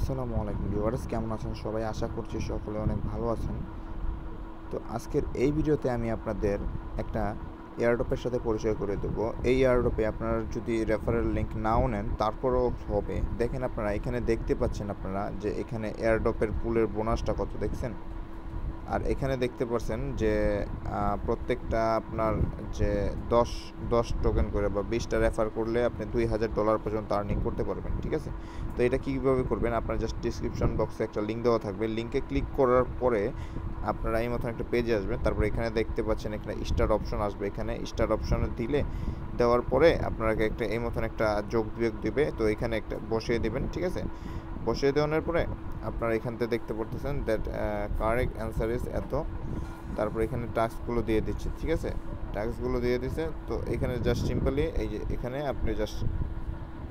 আসসালামু আলাইকুম ভিউয়ার্স, কেমন আছেন সবাই? আশা করছি সকলে অনেক ভালো আছেন। তো আজকের এই ভিডিওতে আমি আপনাদের একটা এয়ারড্রপের সাথে পরিচয় করে দেবো। এই এয়ারড্রপে আপনারা যদি রেফারেল লিঙ্ক নাও নেন তারপরেও হবে। দেখেন, আপনারা এখানে দেখতে পাচ্ছেন আপনারা যে এখানে এয়ারড্রপের পুলের বোনাসটা কত দেখছেন। আর এখানে দেখতে পাচ্ছেন যে প্রত্যেকটা আপনার যে 10 টোকেন করে বা 20টা রেফার করলে আপনি $2000 পর্যন্ত আর্নিং করতে পারবেন। ঠিক আছে? তো এটা কীভাবে করবেন, আপনার জাস্ট ডিসক্রিপশন বক্সে একটা লিঙ্ক দেওয়া থাকবে। লিঙ্কে ক্লিক করার পরে আপনারা এই মতন একটা পেজে আসবেন। তারপরে এখানে দেখতে পাচ্ছেন এখানে স্টার্ট অপশন আসবে। এখানে স্টার্ট অপশনে দেওয়ার পরে আপনাকে একটা এই মতন একটা যোগ বিয়োগ দিবে। তো এখানে একটা বসিয়ে দেবেন। ঠিক আছে? বসিয়ে দেওয়ার পরে আপনারা এখান থেকে দেখতে পারতেছেন দ্যাট কারেক্ট অ্যান্সার ইজ এত। তারপর এখানে টাস্কগুলো দিয়ে দিচ্ছে। ঠিক আছে? টাস্কগুলো দিয়ে দিচ্ছে। তো এখানে জাস্ট সিম্পলি এই যে এখানে আপনি জাস্ট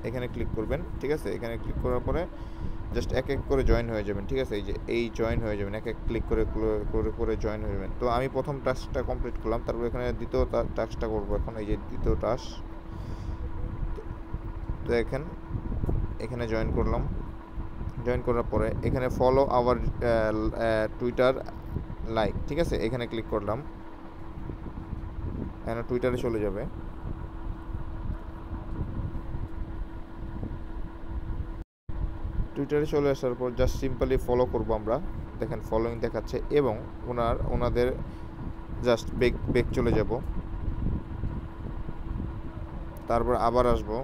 এখানে ক্লিক করবেন। ঠিক আছে? এখানে ক্লিক করার পরে জাস্ট এক এক করে জয়েন হয়ে যাবেন। ঠিক আছে? এই যে এই জয়েন হয়ে যাবেন, এক এক ক্লিক করে করে জয়েন হয়ে যাবেন। তো আমি প্রথম টাস্কটা কমপ্লিট করলাম, তারপর এখানে দ্বিতীয় টাস্কটা করবো এখন। এই যে দ্বিতীয় টাস্ক। তো এখানে জয়েন করলাম। জয়েন করার পরে এখানে ফলো আওয়ার টুইটার লাইক। ঠিক আছে? এখানে ক্লিক করলাম, এখানে টুইটারে চলে যাবে। টুইটারে চলে আসার পর জাস্ট সিম্পলি ফলো করব আমরা। দেখেন ফলোইং দেখাচ্ছে এবং ওনাদের জাস্ট বেক চলে যাব। তারপর আবার আসবো।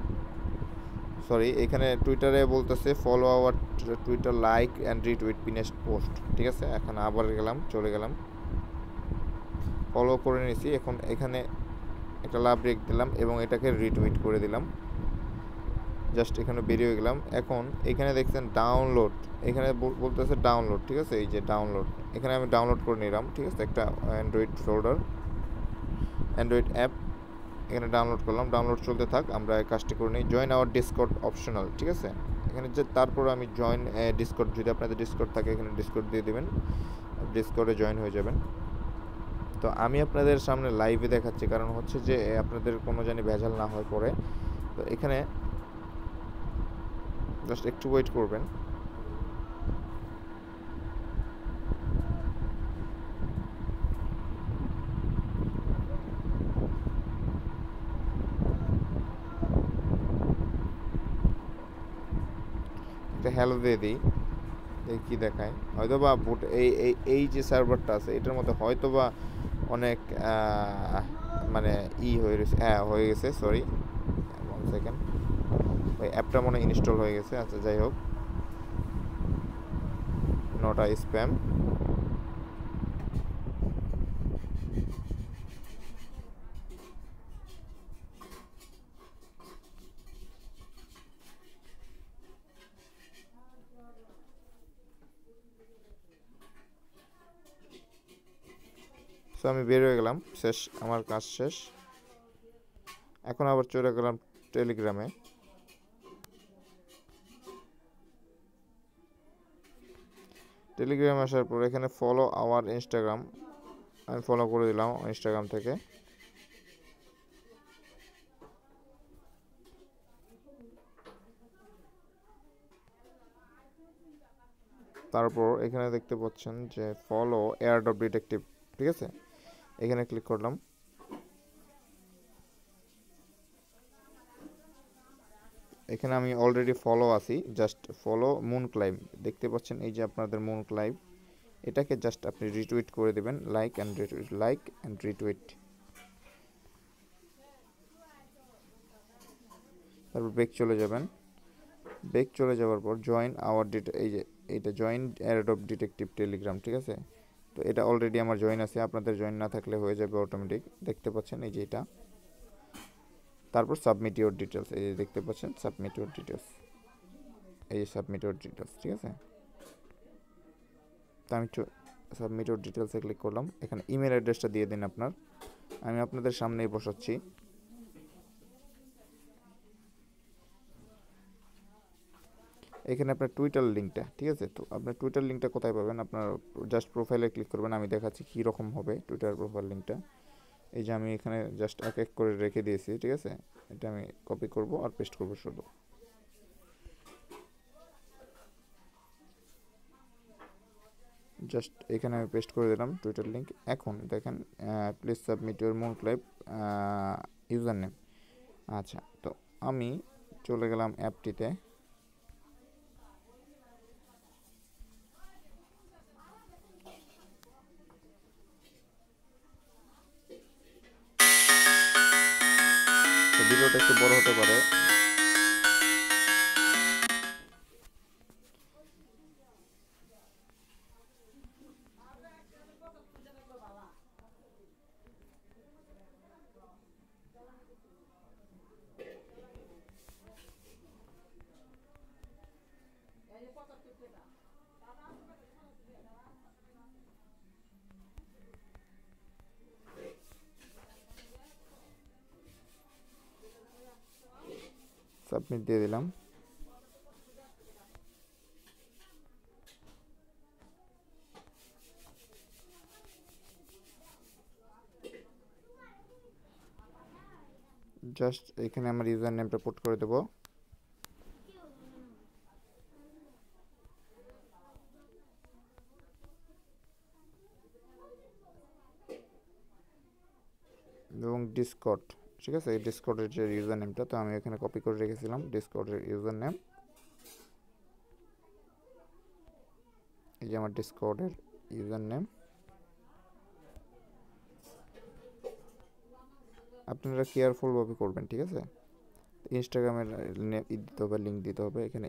সরি, এখানে টুইটারে বলতেছে follow our Twitter like and retweet pinned post. ঠিক আছে? এখন আবার চলে গেলাম, ফলো করে নিয়েছি। এখন এখানে একটা লাভ রেখ দিলাম এবং এটাকে রিটুইট করে দিলাম। জাস্ট এখানে বেরিয়ে গেলাম। এখন এখানে দেখছেন ডাউনলোড, এখানে বলতেছে ডাউনলোড। ঠিক আছে? এই যে ডাউনলোড, এখানে আমি ডাউনলোড করে নিলাম। ঠিক আছে? একটা অ্যান্ড্রয়েড অ্যাপ এখানে ডাউনলোড করলাম। ডাউনলোড চলতে থাক, আমরা কাজটি করে নিই। Join our Discord optional. ঠিক আছে? এখানে যে তারপর আমি জয়েন ডিসকর্ড, যদি আপনাদের ডিসকর্ড থাকে এখানে ডিসকর্ড দিয়ে দেবেন, ডিসকর্ডে জয়েন হয়ে যাবেন। তো আমি আপনাদের সামনে লাইভে দেখাচ্ছি, কারণ হচ্ছে যে আপনাদের কোনো জানি ভেজাল না হয় পরে। তো এখানে জাস্ট একটু ওয়েট করবেন। একটা হ্যালো দিয়ে দিই, দেখি কী দেখায়। হয়তো বা এই যে সার্ভারটা আছে এটার মধ্যে হয়তো বা অনেক মানে হয়ে গেছে। Sorry, 1 second. ওই অ্যাপটা মনে ইনস্টল হয়ে গেছে। আচ্ছা, যাই হোক, নট আ স্প্যাম। সো আমি বের হয়ে গেলাম, শেষ, আমার কাজ শেষ। এখন আবার চলে গেলাম টেলিগ্রামে। টেলিগ্রামে আসার পর এখানে ফলো আওয়ার ইনস্টাগ্রাম, আমি ফলো করে দিলাম ইনস্টাগ্রাম থেকে। তারপর এখানে দেখতে পাচ্ছেন যে ফলো এয়ারড্রপ ডিটেকটিভ। ঠিক আছে? এখানে ক্লিক করলাম। এখানে আমি অলরেডি ফলো আছি, জাস্ট ফলো মুনক্লাইম। দেখতে পাচ্ছেন এই যে আপনাদের মুনক্লাইম, এটাকে জাস্ট আপনি রিটুইট করে দেবেন, লাইক অ্যান্ড রিটুইট। তারপর ব্যাক চলে যাবেন। ব্যাক চলে যাওয়ার পর জয়েন আওয়ার এই যে এইটা জয়েন এয়ারড্রপ ডিটেকটিভ টেলিগ্রাম। ঠিক আছে? তো এটা অলরেডি আমার জয়েন আছে, আপনাদের জয়েন না থাকলে হয়ে যাবে অটোমেটিক। দেখতে পাচ্ছেন এই যে এটা। তারপর সাবমিট ইউর ডিটেলস, এই যে দেখতে পাচ্ছেন সাবমিট ইউর ডিটেলস, এই যে সাবমিট ইউর ডিটেলস। ঠিক আছে? তো আমি সাবমিট ইউর ডিটেলসে ক্লিক করলাম। এখানে ইমেল অ্যাড্রেসটা দিয়ে দিন আপনার, আমি আপনাদের সামনেই বসাচ্ছি। এখানে আপনার টুইটার লিঙ্কটা। ঠিক আছে? তো আপনার টুইটার লিঙ্কটা কোথায় পাবেন? আপনার জাস্ট প্রোফাইলে ক্লিক করবেন, আমি দেখাচ্ছি কীরকম হবে টুইটার প্রোফাইল লিঙ্কটা। এই যে আমি এখানে জাস্ট এক এক করে রেখে দিয়েছি। ঠিক আছে? এটা আমি কপি করব আর পেস্ট করব শুধু। জাস্ট এখানে আমি পেস্ট করে দিলাম টুইটার লিঙ্ক। এখন দেখেন please submit your MoonClimb user name. আচ্ছা, তো আমি চলে গেলাম অ্যাপটিতে। তো ভিডিওটা একটু বড় হতে পারে। সাবমিট দিয়ে দিলাম। জাস্ট এখানে আমার ইউজার নেমটা পুট করে দেবো। এবং ডিসকর্ড, ঠিক আছে, এই ডিসকর্ডের যে ইউজার নেমটা, তো আমি এখানে কপি করে রেখেছিলাম ডিসকর্ডের ইউজার নেম। এই যে আমার ডিসকর্ডের ইউজার নেম। আপনারা কেয়ারফুলভাবে করবেন, ঠিক আছে। ইনস্টাগ্রামের দিতে হবে, লিঙ্ক দিতে হবে। এখানে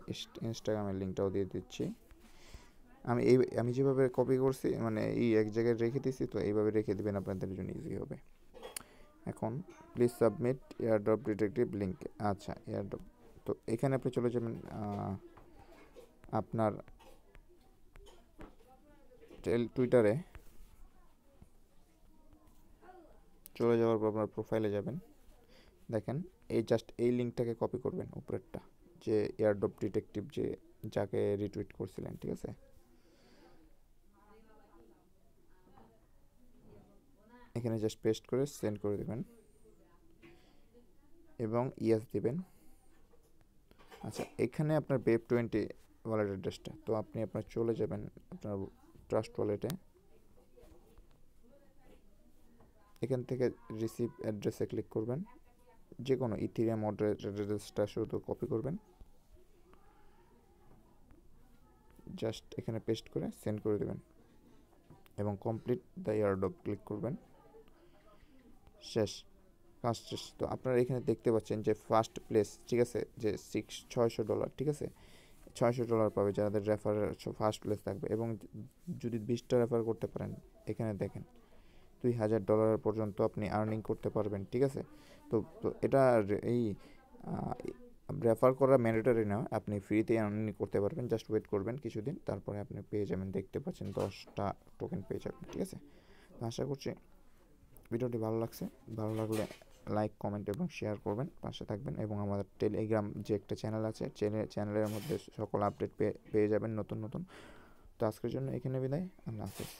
ইনস্টাগ্রামের লিঙ্কটাও দিয়ে দিচ্ছি। আমি যেভাবে কপি করছি, মানে এই এক জায়গায় রেখে দিচ্ছি, তো এইভাবে রেখে দেবেন, আপনাদের জন্য ইজি হবে। এখন please submit airdrop detective link. আচ্ছা, এয়ারড্রপ, তো এখানে আপনি চলে যাবেন আপনার টুইটারে। চলে যাওয়ার পর আপনার প্রোফাইলে যাবেন। দেখেন এই জাস্ট এই লিঙ্কটাকে কপি করবেন, উপরেরটা, যে এয়ারড্রপ ডিটেকটিভ যে যাকে রিটুইট করছিলেন, ঠিক আছে। এখানে জাস্ট পেস্ট করে সেন্ড করে দেবেন এবং ইয়েস দিবেন। আচ্ছা, এখানে আপনার Web20 ওয়ালেট অ্যাড্রেসটা, তো আপনি আপনার চলে যাবেন আপনার ট্রাস্ট ওয়ালেটে। এখান থেকে রিসিভ অ্যাড্রেসে ক্লিক করবেন। যে কোনো ইথিরিয়াম অ্যাড্রেসটা শুধু কপি করবেন, জাস্ট এখানে পেস্ট করে সেন্ড করে দেবেন এবং কমপ্লিট দ্য এয়ারড্রপ ক্লিক করবেন। শেষ, ফার্স্ট শেষ। তো আপনারা এখানে দেখতে পাচ্ছেন যে ফার্স্ট প্লেস, ঠিক আছে, যে $600, ঠিক আছে, $600 পাবে যাদের রেফারের ফার্স্ট প্লেস থাকবে। এবং যদি 20টা রেফার করতে পারেন, এখানে দেখেন $2000 পর্যন্ত আপনি আর্নিং করতে পারবেন, ঠিক আছে। তো এটা এই রেফার করা ম্যান্ডেটরি না, আপনি ফ্রিতে আর্নিং করতে পারবেন। জাস্ট ওয়েট করবেন কিছুদিন, তারপরে আপনি পেয়ে যাবেন। দেখতে পাচ্ছেন 10টা টোকেন পেয়ে যাবেন, ঠিক আছে। তো আশা করছি ভিডিওটি ভালো লাগছে। ভালো লাগলে লাইক, কমেন্ট এবং শেয়ার করবেন, পাশে থাকবেন। এবং আমাদের টেলিগ্রাম যে একটা চ্যানেল আছে, চ্যানেলের মধ্যে সকল আপডেট পেয়ে যাবেন নতুন নতুন। তো আজকের জন্য এখানে বিদায়, আল্লাহ হাফেজ।